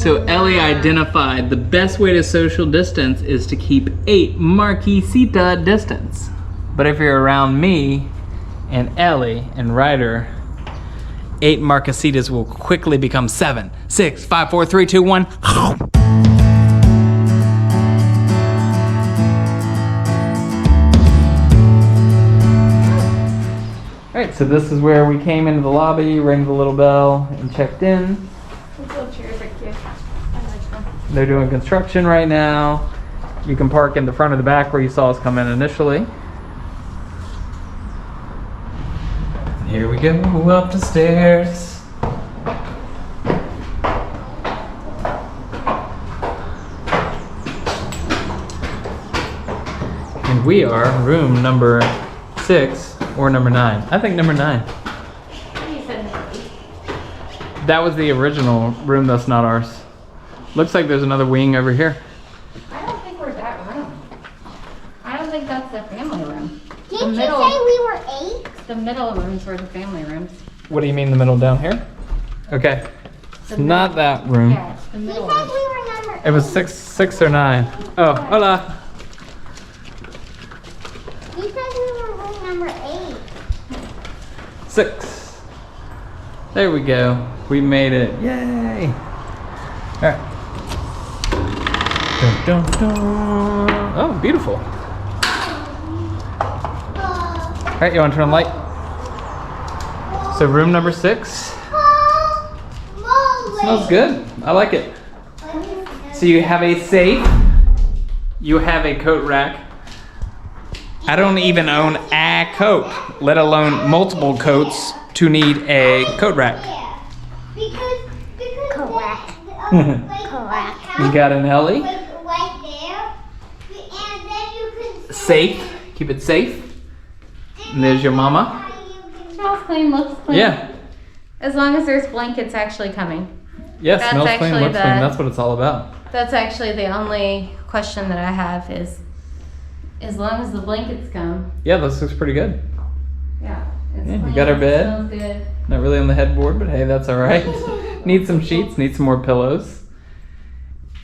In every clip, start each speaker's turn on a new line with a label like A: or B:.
A: So Ellie identified the best way to social distance is to keep 8 marquisita distance. But if you're around me and Ellie and Ryder, 8 marquisitas will quickly become 7, 6, 5, 4, 3, 2, 1. Alright, so this is where we came into the lobby, rang the little bell, and checked in.
B: These little chairs are cute. I like them.
A: They're doing construction right now. You can park in the front or the back where you saw us come in initially. Here we go, up the stairs. And we are room number 6 or number 9. I think number 9.
B: You said number 8.
A: That was the original room, that's not ours. Looks like there's another wing over here.
B: I don't think we're that room. I don't think that's the family room.
C: Didn't you say we were 8?
B: The middle rooms were the family rooms.
A: What do you mean the middle down here? Okay. It's not that room.
B: Yeah, it's the
C: He
B: middle
C: said
B: room.
C: we were number 8.
A: It was 6 or 9. Oh, hola.
C: He said we were room number 8.
A: 6. There we go. We made it. Yay. All right. Dun, dun, dun. Oh, beautiful. All right, you want to turn on the light? So room number 6. Smells good. I like it. So you have a safe. You have a coat rack. I don't even own a coat, let alone multiple coats to need a coat rack.
C: Because correct.
A: You got an Ellie.
C: Right there. And then you can
A: Safe. Keep it safe. And there's your mama.
B: Smells clean, looks clean.
A: Yeah.
B: As long as there's blankets actually coming.
A: Yeah,
B: That's
A: smells clean,
B: actually
A: looks clean.
B: the-
A: That's what it's all about.
B: That's actually the only question that I have is, as long as the blankets come,
A: Yeah, this looks pretty good.
B: yeah. It's
A: Yeah, you
B: clean,
A: got our bed.
B: Smells good.
A: Not really on the headboard, but hey, that's all right. Need some sheets, need some more pillows.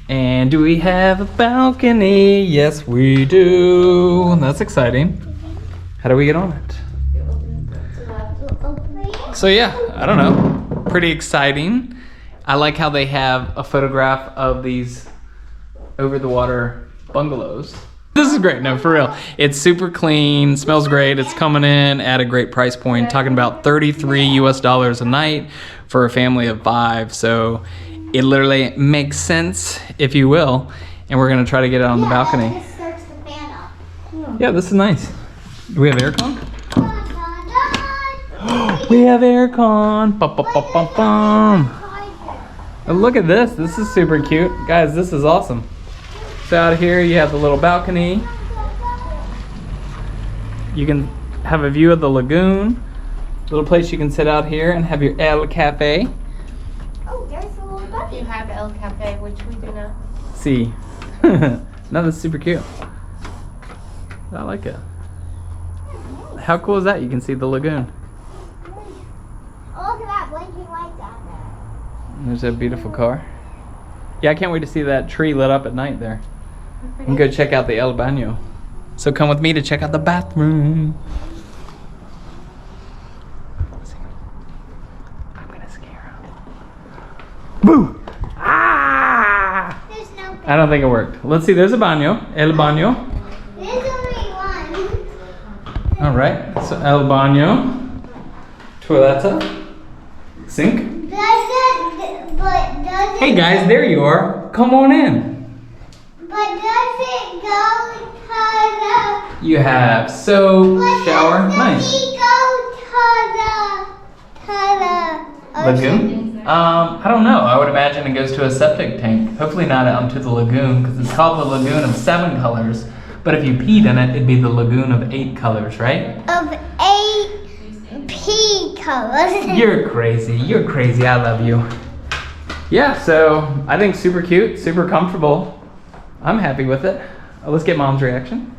A: And do we have a balcony? Yes, we do. That's exciting. How do we get on it? So yeah, I don't know. Pretty exciting. I like how they have a photograph of these over the water bungalows. This is great, no, for real. It's super clean, smells great. It's coming in at a great price point. Talking about $33 US a night for a family of 5. So it literally makes sense, if you will. And we're gonna try to get it on the balcony.
C: This starts the fan up.
A: Yeah, this is nice. Do we have aircon? We have aircon. Bum, bum, bum, bum, bum. Oh, look at this. This is super cute. Guys, this is awesome. So out here you have the little balcony. You can have a view of the lagoon. Little place you can sit out here and have your El Cafe.
C: Oh, there's a little
B: You
C: button.
B: have El Cafe, which we do not.
A: See. No, that's super cute. I like it. How cool is that? You can see the lagoon.
C: Oh, look at that blinking light down there.
A: There's that beautiful car. Yeah, I can't wait to see that tree lit up at night there. And go check out the El Baño. So come with me to check out the bathroom. I'm gonna scare him. Boo! Ah!
C: There's no
A: I don't think it worked. Let's see, there's a baño. El Baño.
C: There's only one.
A: Alright, so El Baño. Toileta. Sink.
C: Does it,
A: Hey guys, there you are. Come on in.
C: But does it go to the...
A: You have soap, shower, nice.
C: Does it go to the
A: Lagoon? I don't know. I would imagine it goes to a septic tank. Hopefully not onto the lagoon, because it's called the Lagoon of 7 colors. But if you peed in it, it'd be the Lagoon of 8 colors, right?
C: Of 8 pea colors.
A: You're crazy. You're crazy. I love you. Yeah, so I think super cute, super comfortable. I'm happy with it. Let's get Mom's reaction.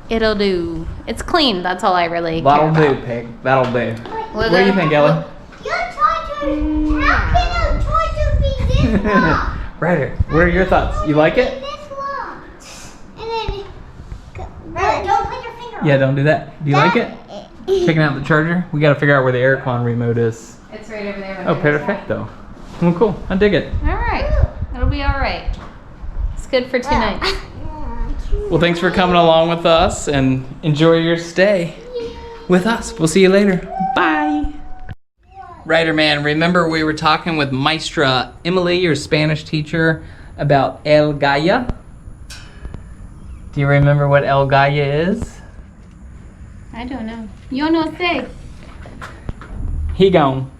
B: It'll do. It's clean. That's all I really
A: That'll
B: care
A: do,
B: about.
A: pig. That'll do.
B: What
A: What do you think, Ella?
C: Your torture, how can a torture be this long?
A: Ryder, what are your thoughts? You like it?
C: This one. And then. Right, don't put your finger on
A: Yeah, don't do that. Do you like it?
C: it.
A: Checking out the charger? We gotta figure out where the aircon remote is.
B: It's right over there.
A: Oh, perfecto. Well, cool. I dig it.
B: All right. That'll be all right. It's good for 2 nights.
A: Well, thanks for coming along with us and enjoy your stay with us. We'll see you later. Bye. Ryder man, remember we were talking with Maestra Emily, your Spanish teacher, about El Gallo? Do you remember what El Gallo is?
B: I don't know. Yo no sé.
A: He gone.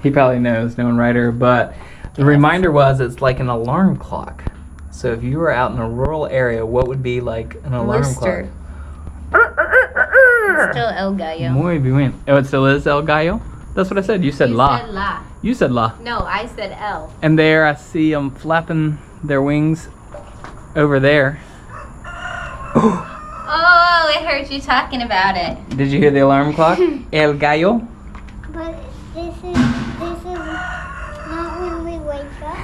A: He probably knows, knowing Ryder, but the reminder was it's like an alarm clock. So if you were out in a rural area, what would be like an alarm
B: Rooster.
A: clock?
B: It's still El Gallo.
A: Muy bien. Oh, it still is El Gallo? That's what I said. You said
B: You
A: la.
B: said la.
A: You said la.
B: No, I said El.
A: And there I see them flapping their wings over there.
B: Oh, I heard you talking about it.
A: Did you hear the alarm clock? El Gallo?
C: But this is not when we wake up.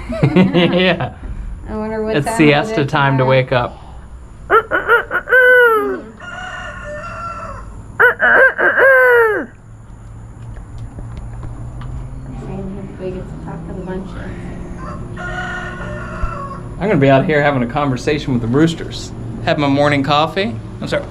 A: Yeah.
B: I wonder what
A: It's
B: time
A: siesta
B: it is
A: time to
B: tomorrow.
A: wake up.
B: We get to talk to the bunches.
A: I'm gonna be out here having a conversation with the roosters. Have my morning coffee. I'm sorry.